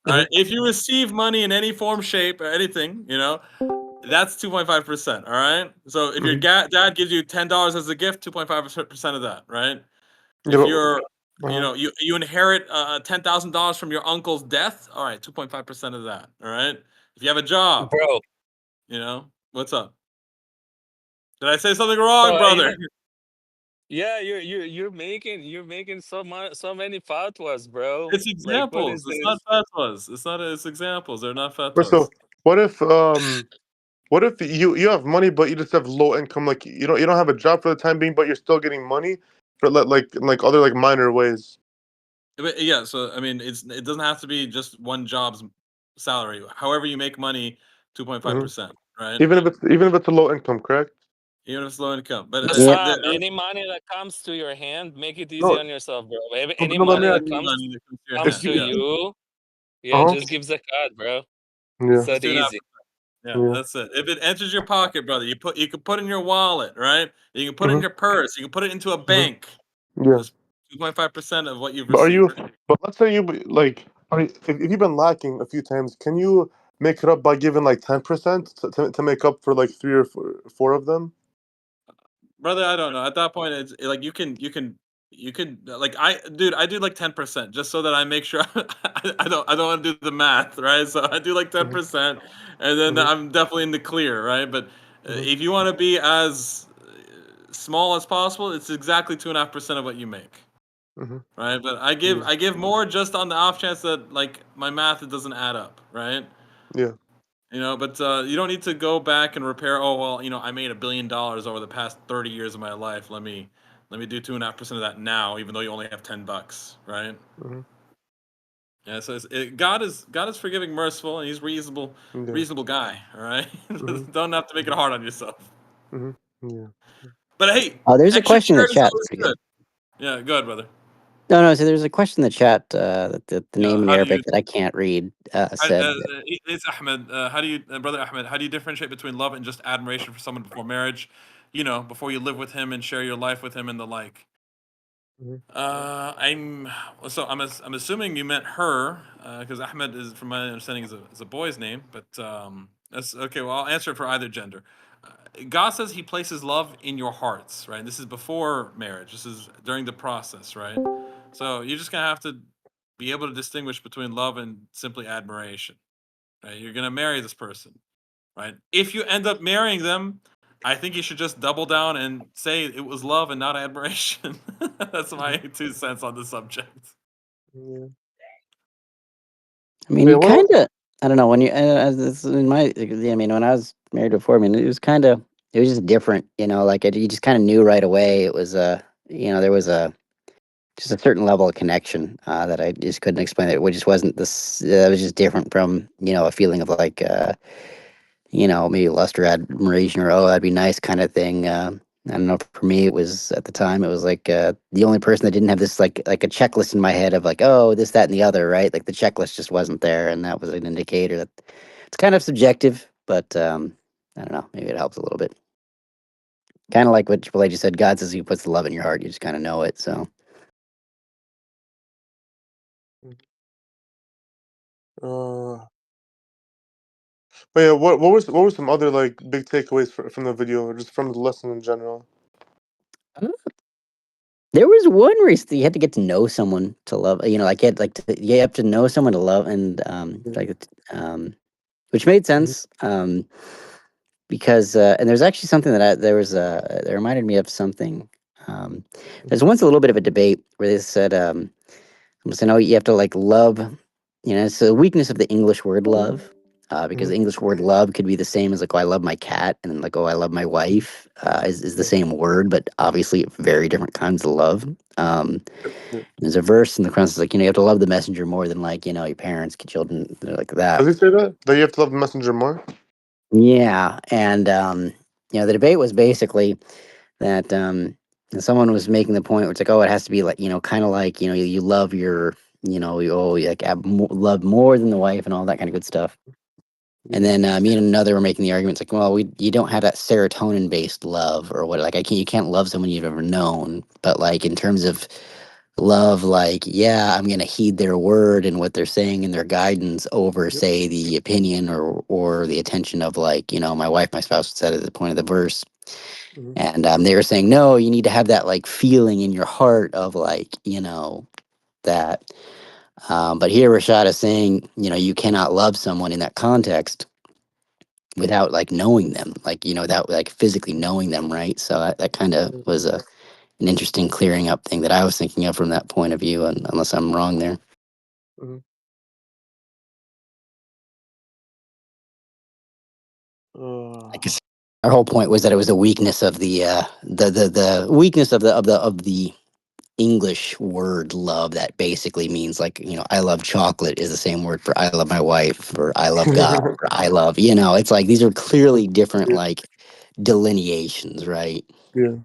All right. If you receive money in any form, shape, or anything, that's 2.5%. All right. So if your Mhm. dad gives you $10 as a gift, 2.5% of that, right? Yeah, If you're, uh-huh. you inherit $10,000 from your uncle's death, all right, 2.5% of that. All right. If you have a job, Bro, what's up? Did I say something wrong, brother? even yeah, you're making so many fatwas, bro. It's Like, what examples. is It's not this? fatwas. It's examples. They're not But fatwas. so what if you have money but you just have low income, like you don't have a job for the time being but you're still getting money for like other like minor ways. But yeah, so I mean, it doesn't have to be just one job's salary. However you make money, Hmm. 2.5%, right? Even if it's a low income, correct? Even if it's low income. But But Yeah. Sam, any money that comes to your hand, make it easy No, on yourself, bro. Any no, let me money ask. that any comes money that comes to your comes If hand, to you, yeah, you, yeah, uh-huh. just give zakat, bro. It's Yeah, that just 2.5%. easy. Yeah, yeah. that's it. If it enters your pocket, brother, you can put it in your wallet, right? You can put it in Hmm. your purse. You can put it into a Hmm. bank. Yeah. That's 2.5% of what you've But received. but let's say you like if you've been lacking a few times, can you make it up by giving like 10% to make up for like 3 or 4 of them? Brother, I don't know. At that point, it's like you can like I do like 10% just so that I make sure I don't want to do the math, right? So I do like Hmm. 10%, and then Hmm. I'm definitely in the clear, right? But Hmm. if you want to be as small as possible, it's exactly 2.5% of what you make, Hmm. right? But Yeah. I give more just on the off chance that like my math it doesn't add up, right? Yeah. But you don't need to go back and repair. Oh well, I made $1 billion over the past 30 years of my life. Let me do 2.5% of that now, even though you only have $10, right? Hmm. Yeah. So God is forgiving, merciful, and He's Yeah. reasonable guy. All right. Hmm. Don't have to make it hard on yourself. Hmm. Yeah. But hey, Oh, there's a extra question in the charity is chat. always Pretty good. good. Yeah. Go ahead, brother. No, no. So there's a question in the chat that the Yeah. name in How do you? Arabic that I can't read How, said. it's Ahmed. How do you, brother Ahmed? How do you differentiate between love and just admiration for someone before marriage? Before you live with him and share your life with him and the like. Hmm. I'm I'm assuming you meant her, because Ahmed is, from my understanding, is a boy's name. But that's okay. Well, I'll answer it for either gender. God says He places love in your hearts, right? This is before marriage. This is during the process, right? So you're just gonna have to be able to distinguish between love and simply admiration, right? You're gonna marry this person, right? If you end up marrying them, I think you should just double down and say it was love and not admiration. That's my Hmm. 2 cents on the subject. Yeah. I mean, Yeah. you kind of. I don't know when you. In my. I mean, when I was married before, I mean, it was kind of. It was just different, Like you just kind of knew right away. It was there was just a certain level of connection that I just couldn't explain. It just wasn't this. It was just different from a feeling of like maybe lust or admiration or oh that'd be nice kind of thing. I don't know. For me, it was at the time. It was like the only person that didn't have this like a checklist in my head of like oh this that and the other right. Like the checklist just wasn't there, and that was an indicator that it's kind of subjective. But I don't know. Maybe it helps a little bit. Kind of like what Triple H just said. God says He puts the love in your heart. You just kind of know it. So. Uh, but yeah, what were some other like big takeaways from the video, or just from the lesson in general? There was one race that you had to get to know someone to love. Like you have to know someone to love, and Yeah. which made Hmm. sense. Because and there's actually something there was that reminded me of something. Um, Hmm. there's once a little bit of a debate where they said, so no, you have to like love. It's a weakness of the English word love. Because Hmm. the English word love could be the same as like, oh, I love my cat, and then like, oh, I love my wife, is the Yeah. same word, but obviously very different kinds of love. Yeah. There's a verse in the Quran that's like, you have to love the messenger more than like, your parents, children, like that. Does he say that? That you have to love the messenger more? Yeah. And, the debate was basically that someone was making the point where it's like, oh, it has to be like, kind of like, you love your, you like love more than the wife and all that kind of good stuff. And Yeah. then me and another were making the arguments like, well, you don't have that serotonin based love or what, like you can't love someone you've ever known, but like in terms of love, like yeah, I'm gonna heed their word and what they're saying and their guidance over, Yep. say, the opinion or the attention of like my wife, my spouse said at the point of the verse, Hmm. and they were saying no, you need to have that like feeling in your heart of like that. But here Rashad is saying you cannot love someone in that context without like knowing them, like without like physically knowing them, right? So that kind of was an interesting clearing up thing that I was thinking of from that point of view, unless I'm wrong there. Hmm. I guess our whole point was that it was the weakness of the weakness of the English word love that basically means like I love chocolate is the same word for I love my wife or I love God or I love it's like these are clearly different Yeah. like delineations, right? Yeah.